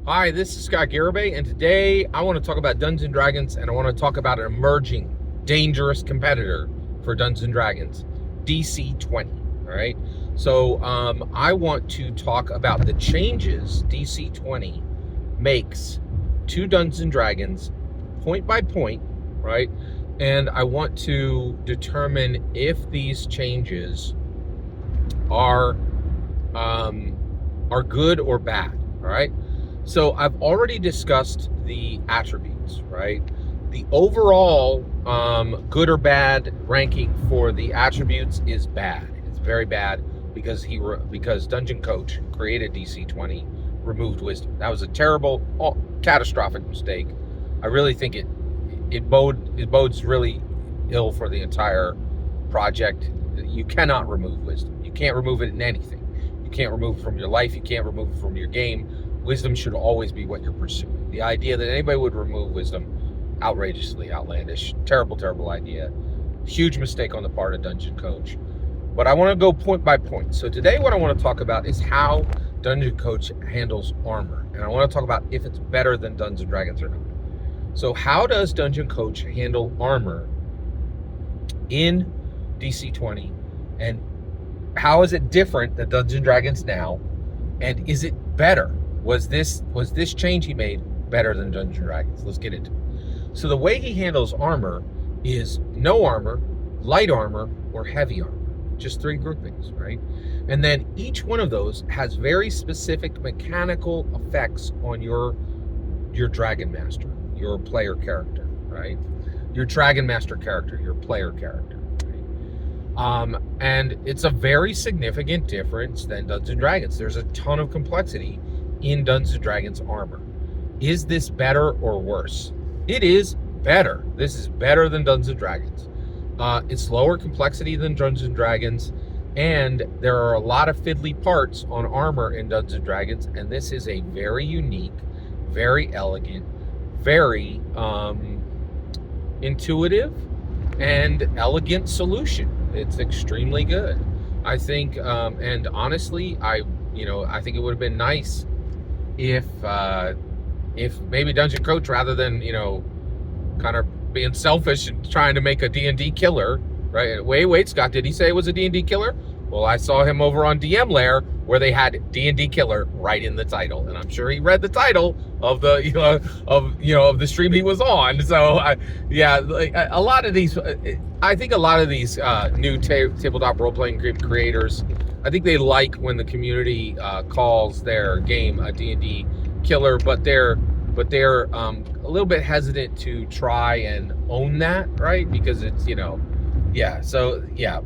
Hi, this is Scott Garibay, and today I want to talk about Dungeons & Dragons, and I want to talk about an emerging, dangerous competitor for Dungeons & Dragons, DC20, all right? So I want to talk about the changes DC20 makes to Dungeons & Dragons, point by point, right? And I want to determine if these changes are good or bad, all right? So I've already discussed the attributes, right? The overall good or bad ranking for the attributes is bad. It's very bad because because Dungeon Coach, who created DC20, removed wisdom. That was a terrible, catastrophic mistake. I really think it bodes really ill for the entire project. You cannot remove wisdom. You can't remove it in anything. You can't remove it from your life. You can't remove it from your game. Wisdom should always be what you're pursuing. The idea that anybody would remove wisdom, outrageously outlandish, terrible idea. Huge mistake on the part of Dungeon Coach. But I want to go point by point. So today what I want to talk about is how Dungeon Coach handles armor. And I want to talk about if it's better than Dungeons & Dragons or not. So how does Dungeon Coach handle armor in DC20? And how is it different than Dungeons & Dragons now? And is it better? Was this change he made better than Dungeons & Dragons? Let's get into it. So the way he handles armor is no armor, light armor, or heavy armor. Just three groupings, right? And then each one of those has very specific mechanical effects on your Dragon Master, your player character, right? Your Dragon Master character, your player character. Right? And it's a very significant difference than Dungeons & Dragons. There's a ton of complexity in Dungeons & Dragons armor. Is this better or worse? It is better. This is better than Dungeons & Dragons. It's lower complexity than Dungeons & Dragons, and there are a lot of fiddly parts on armor in Dungeons & Dragons, and this is a very unique, very elegant, very intuitive and elegant solution. It's extremely good. I think, and honestly, I think it would have been nice if maybe Dungeon Coach, rather than kind of being selfish and trying to make a D&D killer, right? Wait, Scott, did he say it was a D&D killer? Well, I saw him over on DM Lair where they had D&D killer right in the title, and I'm sure he read the title of the of the stream he was on. So a lot of these, I think a lot of these new tabletop role-playing game creators, I think they like when the community calls their game a D&D killer, but they're a little bit hesitant to try and own that, right? Because it's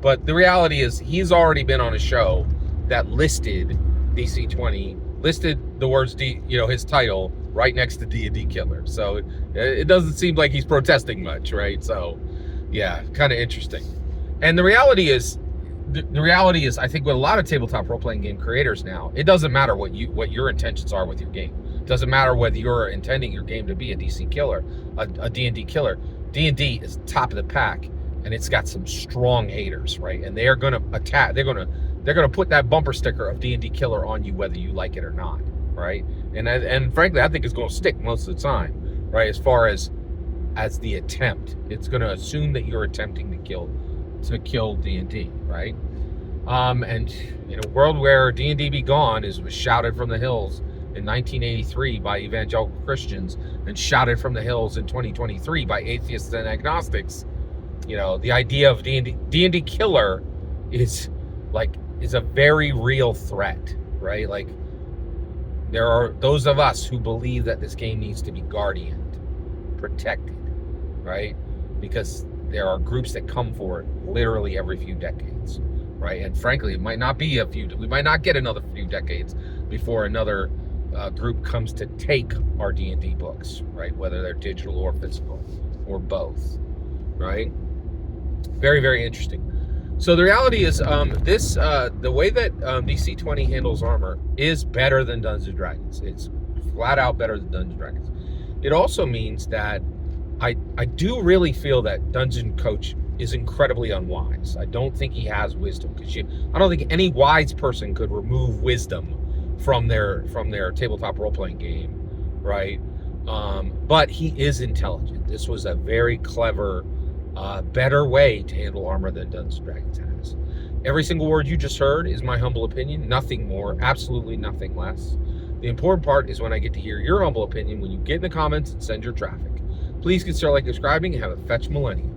but the reality is he's already been on a show that listed DC20, listed the words his title right next to D&D killer. So it doesn't seem like he's protesting much, right? So yeah, kind of interesting. And the reality is, I think with a lot of tabletop role-playing game creators now, it doesn't matter what your intentions are with your game. It doesn't matter whether you're intending your game to be a DC killer, a D&D killer. D&D is top of the pack, and it's got some strong haters, right? And they are going to attack. They're going to put that bumper sticker of D&D killer on you, whether you like it or not, right? And frankly, I think it's going to stick most of the time, right? As far as the attempt, it's going to assume that you're attempting to kill D&D, right? And in a world where D&D be gone was shouted from the hills in 1983 by evangelical Christians and shouted from the hills in 2023 by atheists and agnostics, the idea of D&D killer is a very real threat, right? Like, there are those of us who believe that this game needs to be guardianed, protected, right? Because there are groups that come for it literally every few decades, right? And frankly, it might not be we might not get another few decades before another group comes to take our D&D books, right? Whether they're digital or physical or both, right? Very, very interesting. So the reality is, the way that DC20 handles armor is better than Dungeons & Dragons. It's flat out better than Dungeons & Dragons. It also means that I do really feel that Dungeon Coach is incredibly unwise. I don't think he has wisdom, because I don't think any wise person could remove wisdom from their tabletop role-playing game right? But he is intelligent. This was a very clever, better way to handle armor than Dungeons & Dragons has. Every single word you just heard is my humble opinion, nothing more, absolutely nothing less. The important part is when I get to hear your humble opinion when you get in the comments and send your traffic. Please consider like, subscribing, and have a fetch millennium.